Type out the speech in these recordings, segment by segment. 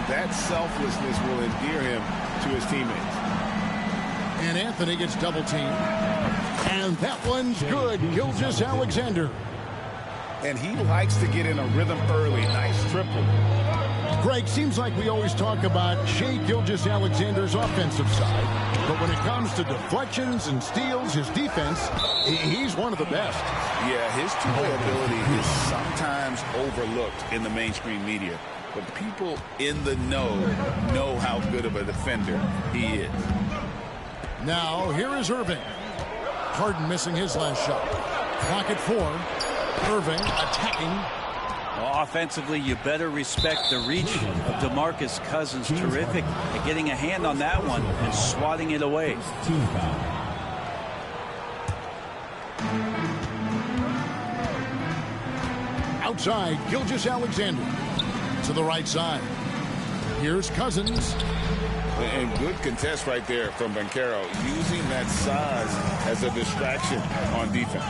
That selflessness will endear him to his teammates. And Anthony gets double teamed. And that one's good. Gilgeous-Alexander. And he likes to get in a rhythm early. Nice triple. Greg, seems like we always talk about Shai Gilgeous-Alexander's offensive side. But when it comes to deflections and steals, his defense, he's one of the best. Yeah, his two-way ability is sometimes overlooked in the mainstream media. But people in the know how good of a defender he is. Now, here is Irving. Harden missing his last shot. Clock at 4. Irving attacking. Well, offensively, you better respect the reach of DeMarcus Cousins. Terrific at getting a hand on that one and swatting it away. Outside, Gilgeous-Alexander. To the right side. Here's Cousins. And good contest right there from Banchero, using that size as a distraction on defense.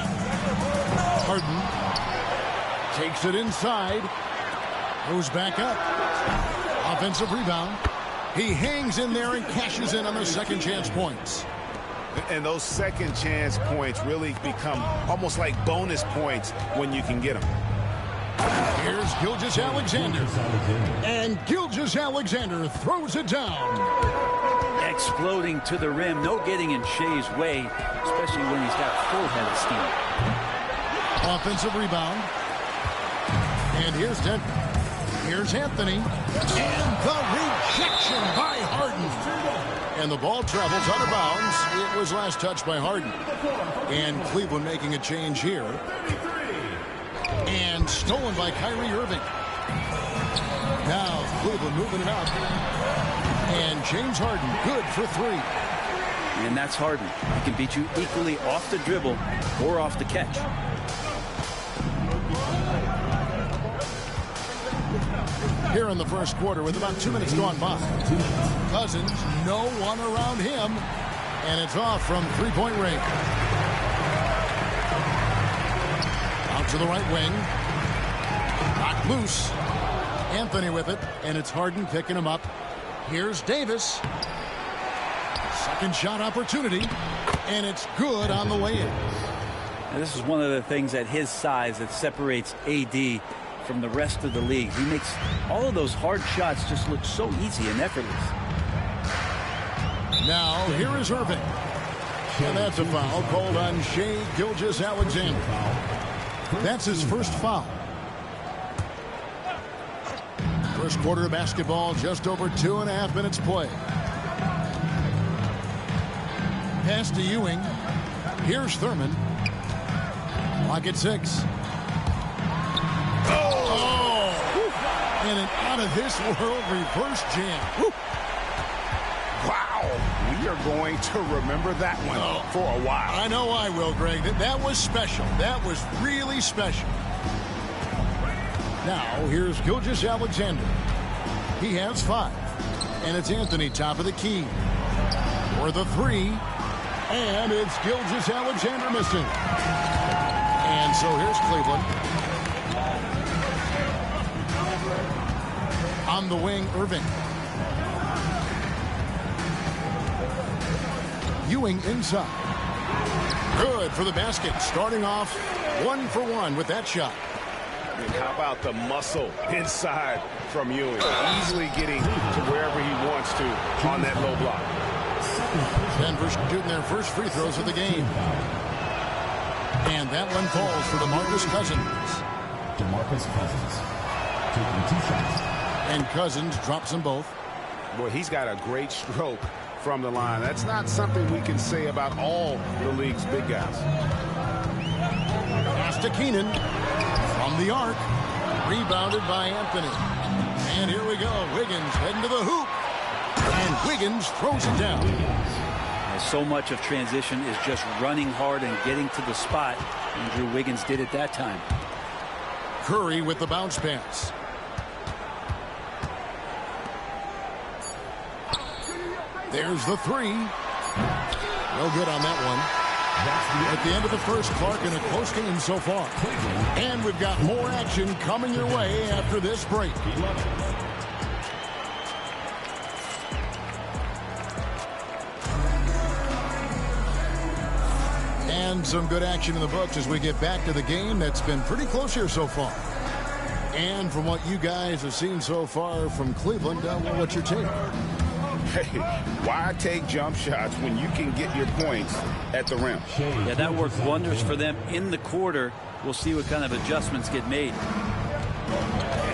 Harden takes it inside. Goes back up. Offensive rebound. He hangs in there and cashes in on the second chance points. And those second chance points really become almost like bonus points when you can get them. Here's Gilgeous-Alexander. And Gilgeous-Alexander throws it down. Exploding to the rim. No getting in Shai's way, especially when he's got full head of steam. Offensive rebound. And here's Denver. Here's Anthony. And the rejection by Harden. And the ball travels out of bounds. It was last touched by Harden. And Cleveland making a change here. And stolen by Kyrie Irving. Now Cleveland moving it up. And James Harden good for 3. And that's Harden. He can beat you equally off the dribble or off the catch. Here in the first quarter with about 2 minutes gone by. Cousins, no one around him. And it's off from three-point range. Out to the right wing. Knocked loose. Anthony with it. And it's Harden picking him up. Here's Davis. Second shot opportunity. And it's good on the way in. Now, this is one of the things at his size that separates AD from the rest of the league. He makes all of those hard shots just look so easy and effortless. Now, here is Irving. And that's a foul called on Shai Gilgeous-Alexander. That's his first foul. First quarter of basketball, just over 2.5 minutes play. Pass to Ewing. Here's Thurman. Clock at 6. And an out-of-this-world reverse jam. Woo. Wow. We are going to remember that one for a while. I know I will, Greg. That was special. That was really special. Now, here's Gilgeous-Alexander. He has 5. And it's Anthony, top of the key. For the 3. And it's Gilgeous-Alexander missing. And so here's Cleveland. On the wing, Irving. Ewing inside. Good for the basket. Starting off 1 for 1 with that shot. And how about the muscle inside from Ewing? Easily getting to wherever he wants to on that low block. Denver shooting their first free throws of the game. And that one falls for DeMarcus Cousins. DeMarcus Cousins taking 2 shots. And Cousins drops them both. Boy, he's got a great stroke from the line. That's not something we can say about all the league's big guys. Pass to Keenan. From the arc. Rebounded by Anthony. And here we go. Wiggins heading to the hoop. And Wiggins throws it down. So much of transition is just running hard and getting to the spot. Andrew Wiggins did it that time. Curry with the bounce pass. There's the 3. No good on that one. At the end of the first, Clark, in a close game so far. And we've got more action coming your way after this break. some good action in the books as we get back to the game that's been pretty close here so far. And from what you guys have seen so far from Cleveland, what's your take? Hey, why take jump shots when you can get your points at the rim? Yeah, that worked wonders for them in the quarter. We'll see what kind of adjustments get made.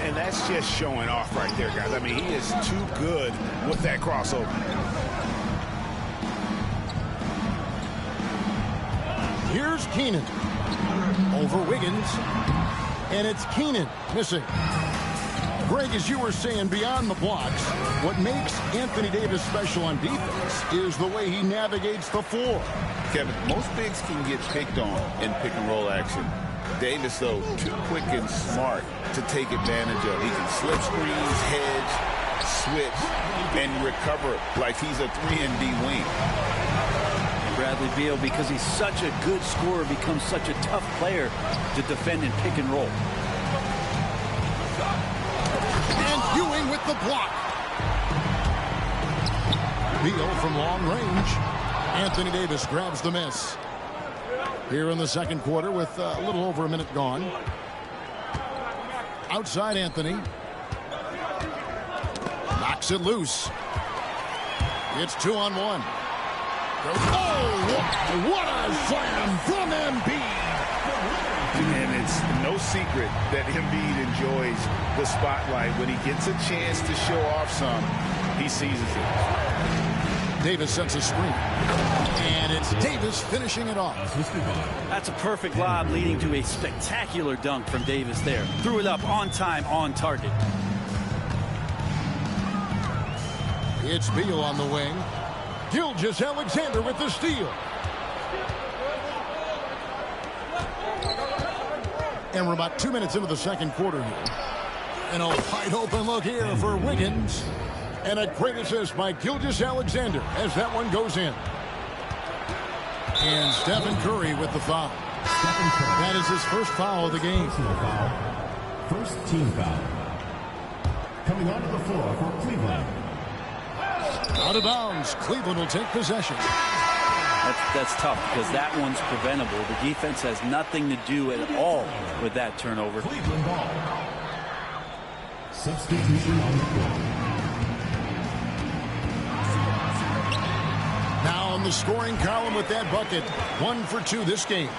And that's just showing off right there, guys. I mean, he is too good with that crossover. Here's Keenan over Wiggins, and it's Keenan missing. Greg, as you were saying, beyond the blocks, what makes Anthony Davis special on defense is the way he navigates the floor. Kevin, most bigs can get picked on in pick-and-roll action. Davis, though, too quick and smart to take advantage of. He can slip screens, hedge, switch, and recover like he's a 3-and-D wing. Bradley Beal, because he's such a good scorer, becomes such a tough player to defend in pick and roll. And Ewing with the block. Beal from long range. Anthony Davis grabs the miss. Here in the second quarter with a little over a minute gone. Outside Anthony. Knocks it loose. It's 2-on-1. Oh, what a slam from Embiid. And it's no secret that Embiid enjoys the spotlight. When he gets a chance to show off some, he seizes it. Davis sets a screen. And it's Davis finishing it off. That's a perfect lob leading to a spectacular dunk from Davis there. Threw it up on time, on target. It's Beal on the wing. Gilgeous-Alexander with the steal. And we're about 2 minutes into the second quarter here. And a wide open look here for Wiggins. And a great assist by Gilgeous-Alexander as that one goes in. And Stephen Curry with the foul. That is his first foul of the game. First team foul. Coming onto the floor for Cleveland. Out of bounds. Cleveland will take possession. That's tough because that one's preventable. The defense has nothing to do at all with that turnover. Cleveland ball. Substitution on the floor. Now on the scoring column with that bucket. 1 for 2 this game.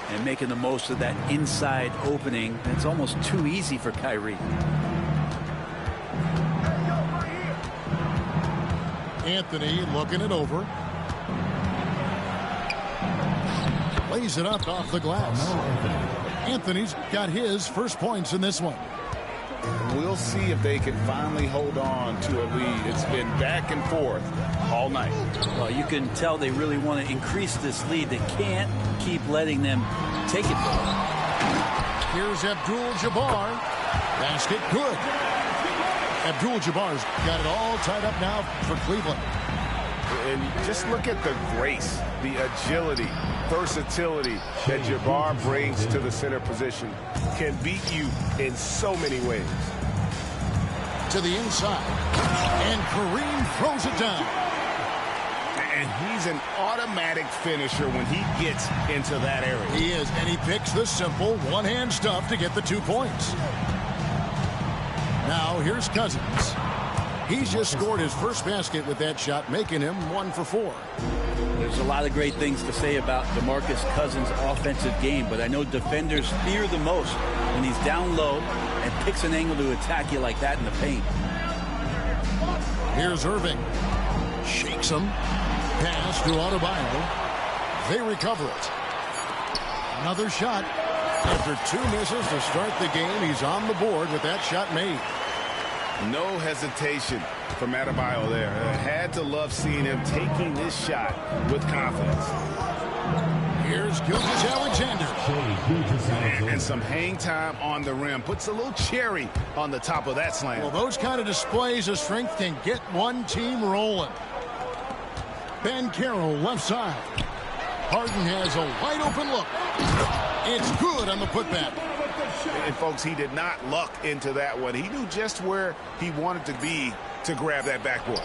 And making the most of that inside opening. It's almost too easy for Kyrie. Anthony looking it over. Lays it up off the glass. Anthony's got his first points in this one. We'll see if they can finally hold on to a lead. It's been back and forth all night. Well, you can tell they really want to increase this lead. They can't keep letting them take it. Here's Abdul-Jabbar. Basket good. Abdul-Jabbar's got it all tied up now for Cleveland. And just look at the grace, the agility, versatility that Jabbar brings to the center position. Can beat you in so many ways. To the inside. And Kareem throws it down. And he's an automatic finisher when he gets into that area. He is, and he picks the simple one-hand stuff to get the 2 points. Now here's Cousins. He's just scored his first basket with that shot, making him 1 for 4. There's a lot of great things to say about DeMarcus Cousins' offensive game, but I know defenders fear the most when he's down low and picks an angle to attack you like that in the paint. Here's Irving. Shakes him. Pass to Adebayo. They recover it. Another shot. After 2 misses to start the game, he's on the board with that shot made. No hesitation from Adebayo there. Had to love seeing him taking this shot with confidence. Here's Gilgeous-Alexander. And some hang time on the rim. Puts a little cherry on the top of that slam. Well, those kind of displays of strength can get one team rolling. Ben Carroll left side. Harden has a wide open look. It's good on the putback. And folks, he did not luck into that one. He knew just where he wanted to be to grab that backboard.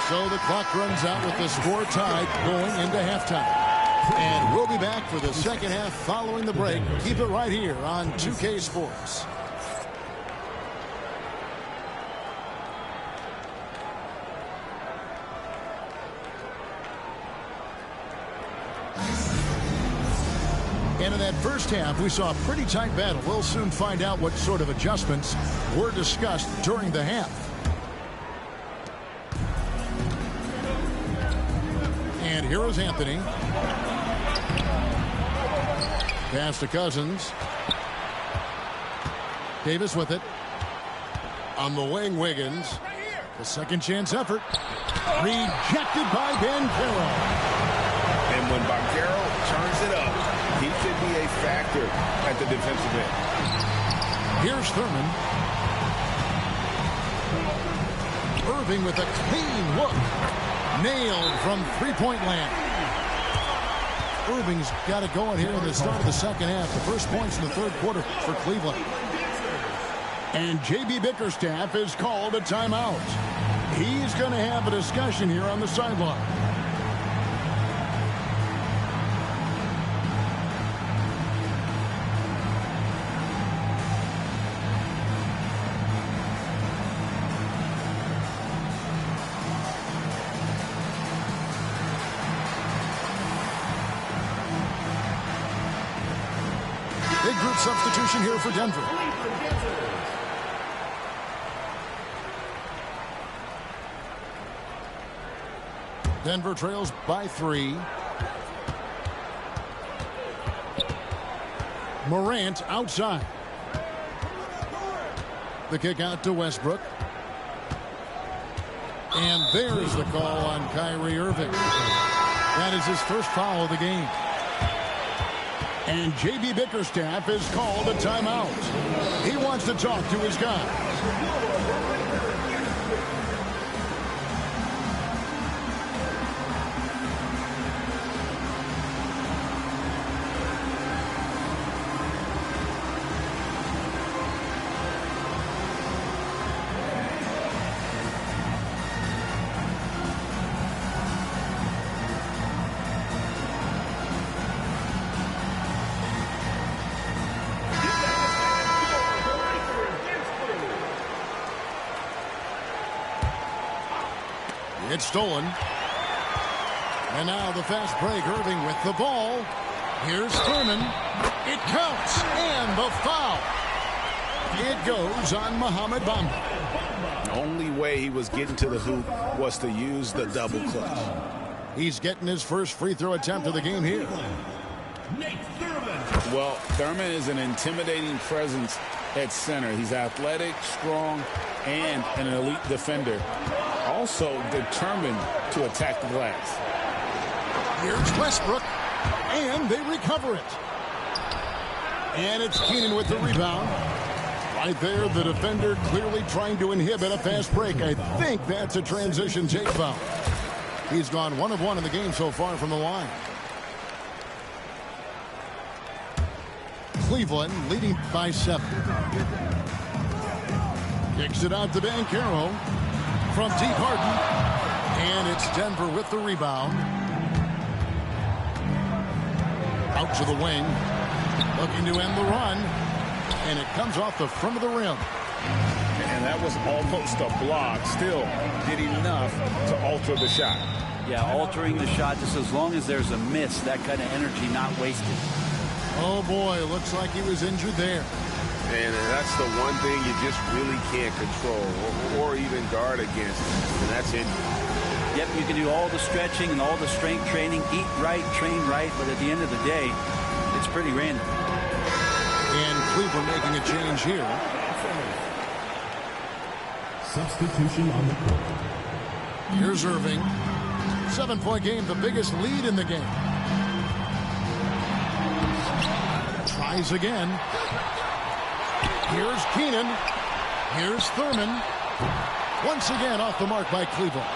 So the clock runs out with the score tied going into halftime. And we'll be back for the second half following the break. Keep it right here on 2K Sports. And in that first half, we saw a pretty tight battle. We'll soon find out what sort of adjustments were discussed during the half. And here is Anthony. Pass to Cousins. Davis with it. On the wing, Wiggins. The second chance effort. Rejected by Banchero. And when Banchero turns it up, he could be a factor at the defensive end. Here's Thurman. Irving with a clean look. Nailed from three-point land. Irving's got it going here in the start of the second half. The first points in the third quarter for Cleveland. And J.B. Bickerstaff is called a timeout. He's going to have a discussion here on the sideline. Big group substitution here for Denver. Denver trails by 3. Morant outside. The kick out to Westbrook. And there's the call on Kyrie Irving. That is his first foul of the game. And J.B. Bickerstaff is called a timeout. He wants to talk to his guys. It's stolen. And now the fast break. Irving with the ball. Here's Thurman. It counts. And the foul. It goes on Mohamed Bamba. The only way he was getting to the hoop was to use the double clutch. He's getting his first free throw attempt of the game here. Well, Thurman is an intimidating presence at center. He's athletic, strong, and an elite defender. Also determined to attack the glass. Here's Westbrook, and they recover it. And it's Keenan with the rebound. Right there, the defender clearly trying to inhibit a fast break. I think that's a transition take foul. He's gone 1 of 1 in the game so far from the line. Cleveland leading by 7. Kicks it out to Banchero. From deep Harden. And it's Denver with the rebound. Out to the wing. Looking to end the run. And it comes off the front of the rim. And that was almost a block. Still did enough to alter the shot. Yeah, altering the shot just as long as there's a miss. That kind of energy not wasted. Oh, boy. Looks like he was injured there. And that's the one thing you just really can't control or even guard against, and that's injury. Yep, you can do all the stretching and all the strength training, eat right, train right, but at the end of the day, it's pretty random. And Cleveland making a change here. Substitution on the court. Here's Irving. 7-point game, the biggest lead in the game. Tries again. Here's Keenan. Here's Thurman. Once again off the mark by Cleveland.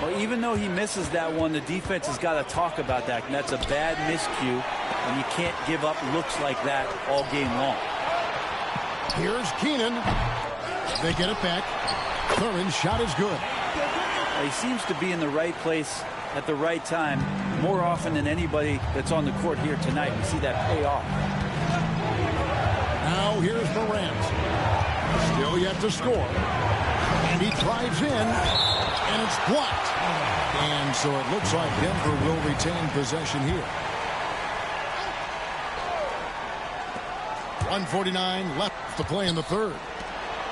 Well, even though he misses that one, the defense has got to talk about that. And that's a bad miscue, and you can't give up looks like that all game long. Here's Keenan. They get it back. Thurman's shot is good. Well, he seems to be in the right place at the right time. more often than anybody that's on the court here tonight. We see that pay off. Now here's Morant. Still yet to score. And he drives in, and it's blocked. And so it looks like Denver will retain possession here. 1:49 left to play in the third.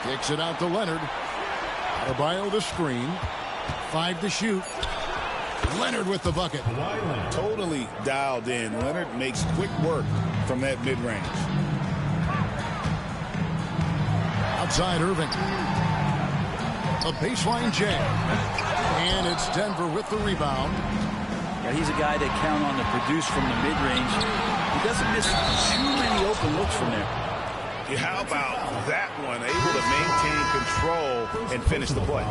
Kicks it out to Leonard. Adebayo the screen. 5 to shoot. Leonard with the bucket. Totally dialed in. Leonard makes quick work from that mid-range. Outside Irving. A baseline jam. And it's Denver with the rebound. Yeah, he's a guy that count on to produce from the mid-range. He doesn't miss too many open looks from there. Yeah, how about that one? Able to maintain control and finish the play.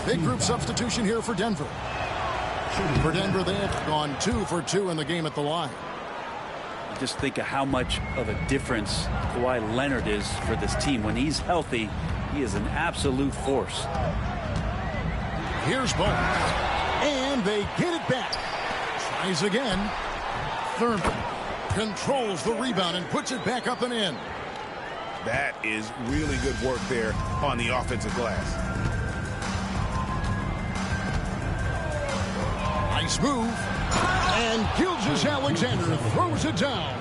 Big group substitution here for Denver. For Denver, they have gone 2 for 2 in the game at the line. Just think of how much of a difference Kawhi Leonard is for this team. When he's healthy, he is an absolute force. Here's Bowman. And they get it back. Tries again. Thurman controls the rebound and puts it back up and in. That is really good work there on the offensive glass. Nice move. And Gilgeous-Alexander throws it down.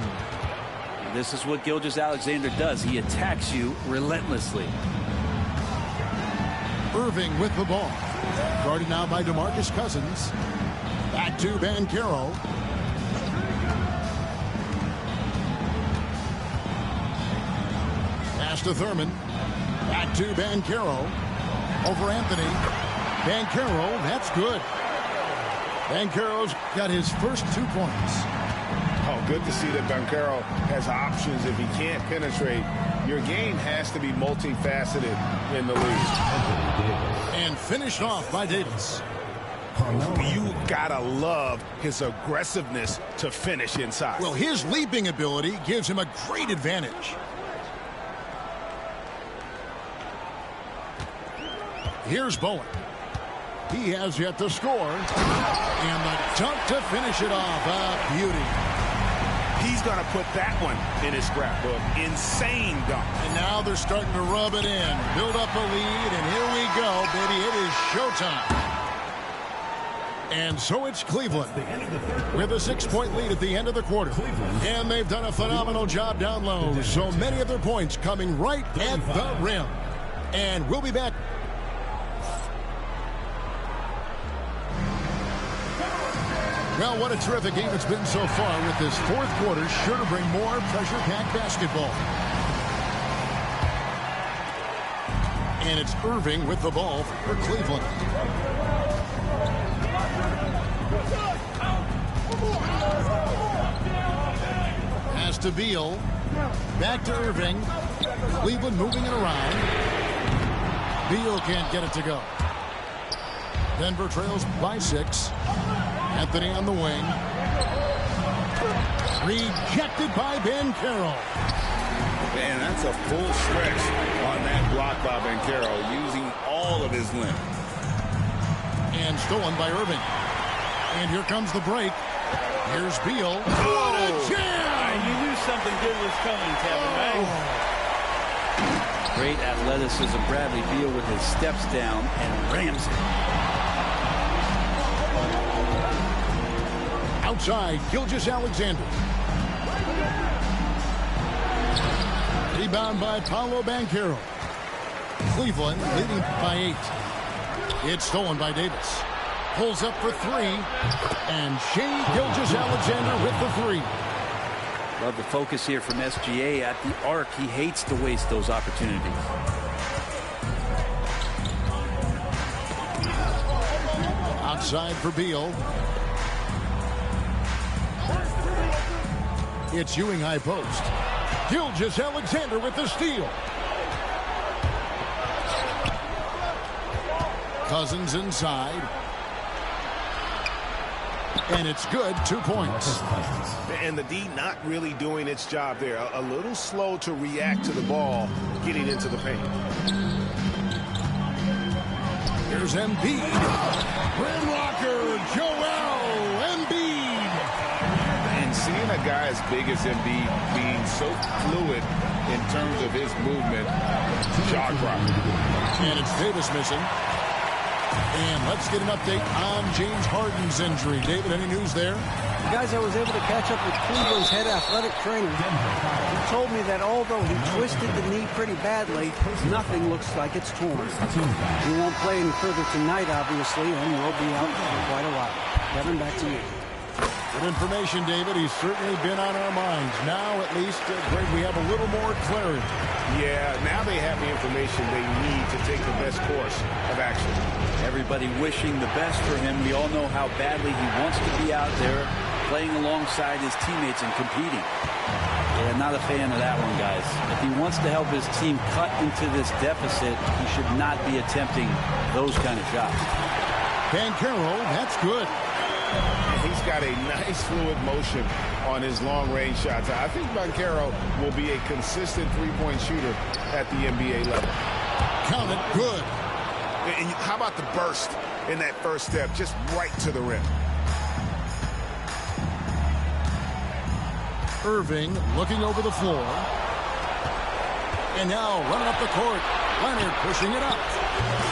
This is what Gilgeous-Alexander does. He attacks you relentlessly. Irving with the ball. Guarded now by DeMarcus Cousins. Back to Banchero. Pass to Thurman. Back to Banchero. Over Anthony. Banchero, that's good. Banchero's got his first 2 points. Oh, good to see that Banchero has options if he can't penetrate. Your game has to be multifaceted in the league. And finished off by Davis. You gotta love his aggressiveness to finish inside. Well, his leaping ability gives him a great advantage. Here's Bowen. He has yet to score. And the dunk to finish it off. A beauty. He's going to put that one in his scrapbook. Insane dunk. And now they're starting to rub it in. Build up a lead, and here we go, baby. It is showtime. And so it's Cleveland with a 6-point lead at the end of the quarter. And they've done a phenomenal job down low. So many of their points coming right at the rim. And we'll be back. Well, what a terrific game it's been so far, with this fourth quarter sure to bring more pressure-packed basketball. And it's Irving with the ball for Cleveland. Pass to Beal. Back to Irving. Cleveland moving it around. Beal can't get it to go. Denver trails by 6. Anthony on the wing. Rejected by Banchero. Man, that's a full stretch on that block by Banchero, using all of his length. And stolen by Irving. And here comes the break. Here's Beal. Oh, what a jam! You knew something good was coming, Kevin, right? Great athleticism. Bradley Beal with his steps down and rams it. Outside, Gilgeous-Alexander. Rebound by Paolo Banchero. Cleveland leading by 8. It's stolen by Davis. Pulls up for 3. And Shai Gilgeous-Alexander with the 3. Love the focus here from SGA at the arc. He hates to waste those opportunities. Outside for Beal. It's Ewing high post. Gilgeous-Alexander with the steal. Cousins inside. And it's good. 2 points. And the D not really doing its job there. A little slow to react to the ball getting into the paint. Here's Embiid. Rim rocker, Joel Embiid. And seeing a guy as big as Embiid being so fluid in terms of his movement, jaw drop. And it's Davis missing. And let's get an update on James Harden's injury. David, any news there? Guys, I was able to catch up with Cleveland's head athletic trainer. He told me that although he twisted the knee pretty badly, nothing looks like it's torn. He won't play any further tonight, obviously, and will be out for quite a while. Kevin, back to you. Good information, David. He's certainly been on our minds. Now, at least, Greg, we have a little more clarity. Yeah, now they have the information they need to take the best course of action. Everybody wishing the best for him. We all know how badly he wants to be out there playing alongside his teammates and competing. Yeah, not a fan of that one, guys. If he wants to help his team cut into this deficit, he should not be attempting those kind of shots. Banchero, that's good. He's got a nice fluid motion on his long-range shots. I think Banchero will be a consistent three-point shooter at the NBA level. Count it, good. And how about the burst in that first step, just right to the rim? Irving looking over the floor. And now running up the court. Leonard pushing it up.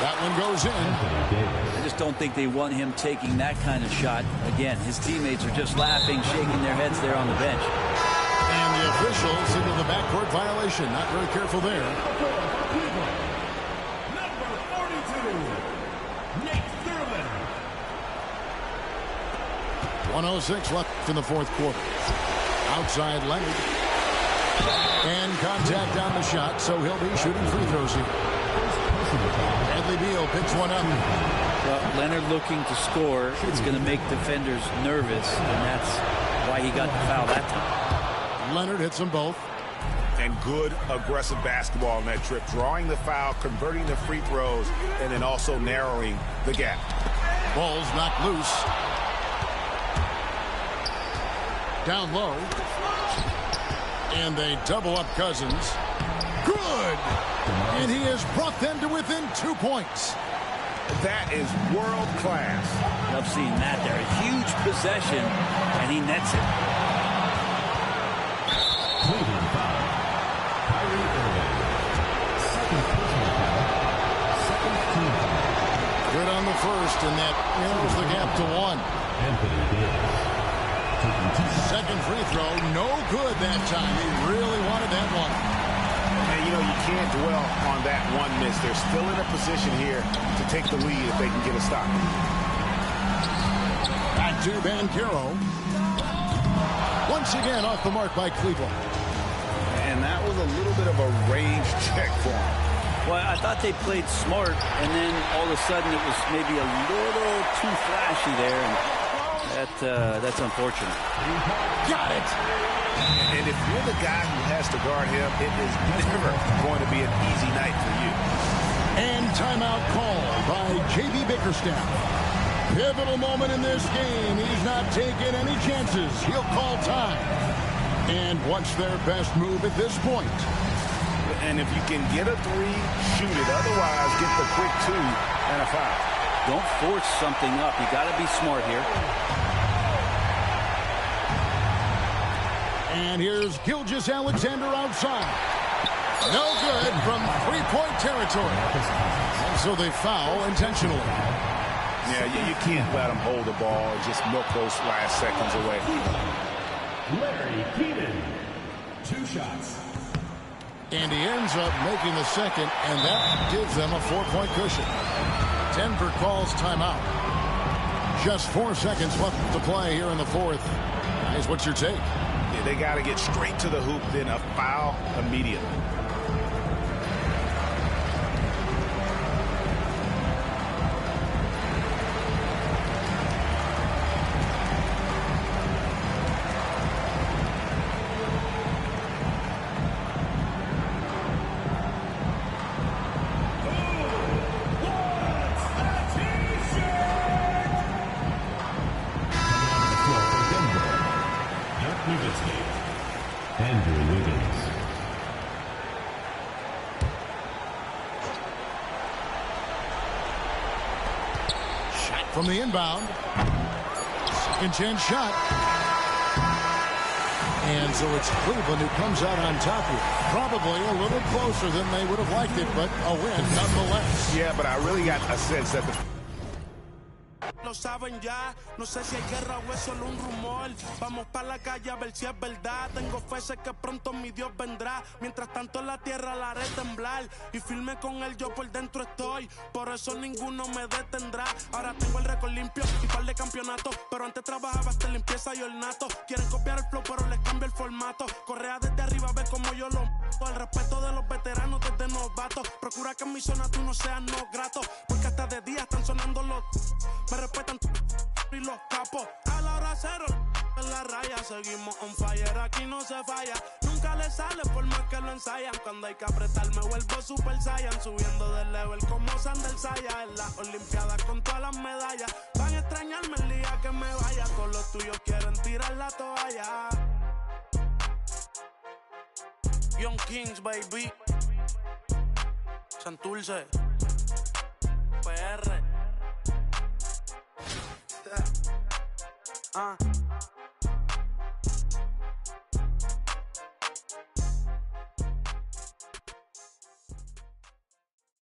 That one goes in. I just don't think they want him taking that kind of shot. Again, his teammates are just laughing, shaking their heads there on the bench. And the officials signal the backcourt violation. Not very careful there. Number 42, Nate Thurman. 1:06 left in the fourth quarter. Outside Leonard. And contact on the shot, so he'll be shooting free throws here. Bradley Beal picks one up. Well, Leonard looking to score. It's going to make defenders nervous, and that's why he got the foul that time. Leonard hits them both. And good aggressive basketball on that trip. Drawing the foul, converting the free throws, and then also narrowing the gap. Ball's knocked loose. Down low. And they double up Cousins. Good! And he has brought them to within 2 points. That is world class. Love seeing that there. A huge possession, and he nets it. Cleveland foul. Kyrie Irving. Second personal foul. Second team foul. Good on the first, and that narrows the gap to one. Anthony Davis. Taking 2 shots. Second free throw, no good that time. He really wanted that one. And, you know, you can't dwell on that one miss. They're still in a position here to take the lead if they can get a stop. Back to Banchero. Once again off the mark by Cleveland. And that was a little bit of a range check for him. Well, I thought they played smart, and then all of a sudden it was maybe a little too flashy there, and that's unfortunate. Got it. And if you're the guy who has to guard him, it is never going to be an easy night for you. And timeout called by J.B. Bickerstaff. Pivotal moment in this game. He's not taking any chances. He'll call time. And what's their best move at this point? And if you can get a three, shoot it. Otherwise, get the quick two and a foul. Don't force something up. You got to be smart here. And here's Gilgeous-Alexander outside. No good from three-point territory. And so they foul intentionally. Yeah, you can't let them hold the ball and just milk those last seconds away. Larry Keeman. 2 shots. And he ends up making the second, and that gives them a 4-point cushion. Denver calls timeout. Just 4 seconds left to play here in the fourth. Guys, what's your take? Yeah, they got to get straight to the hoop, then a foul immediately. Andrew Wiggins. Shot from the inbound. Intense shot. And so it's Cleveland who comes out on top here. Probably a little closer than they would have liked it, but a win nonetheless. Yeah, but I really got a sense that the... Lo saben ya, no sé si hay guerra o es solo un rumor. Vamos pa' la calle a ver si es verdad. Tengo fe, sé que pronto mi Dios vendrá. Mientras tanto la tierra la haré temblar. Y firme con él yo por dentro estoy. Por eso ninguno me detendrá. Ahora tengo el récord limpio y par de campeonatos. Pero antes trabajaba hasta limpieza y ornato. Quieren copiar el flow pero les cambio el formato. Correa desde arriba, ve como yo lo mato. El respeto de los veteranos desde novatos. Procura que en mi zona tú no seas no grato. Porque hasta de día están sonando los... Me respetan y los capos. A la hora cero en la raya. Seguimos on fire, aquí no se falla. Nunca le sale por más que lo ensayan. Cuando hay que apretar me vuelvo super saiyan. Subiendo de level como Sander Saya. En las olimpiadas con todas las medallas. Van a extrañarme el día que me vaya. Con los tuyos quieren tirar la toalla. Young Kings, baby. Santurce. PR.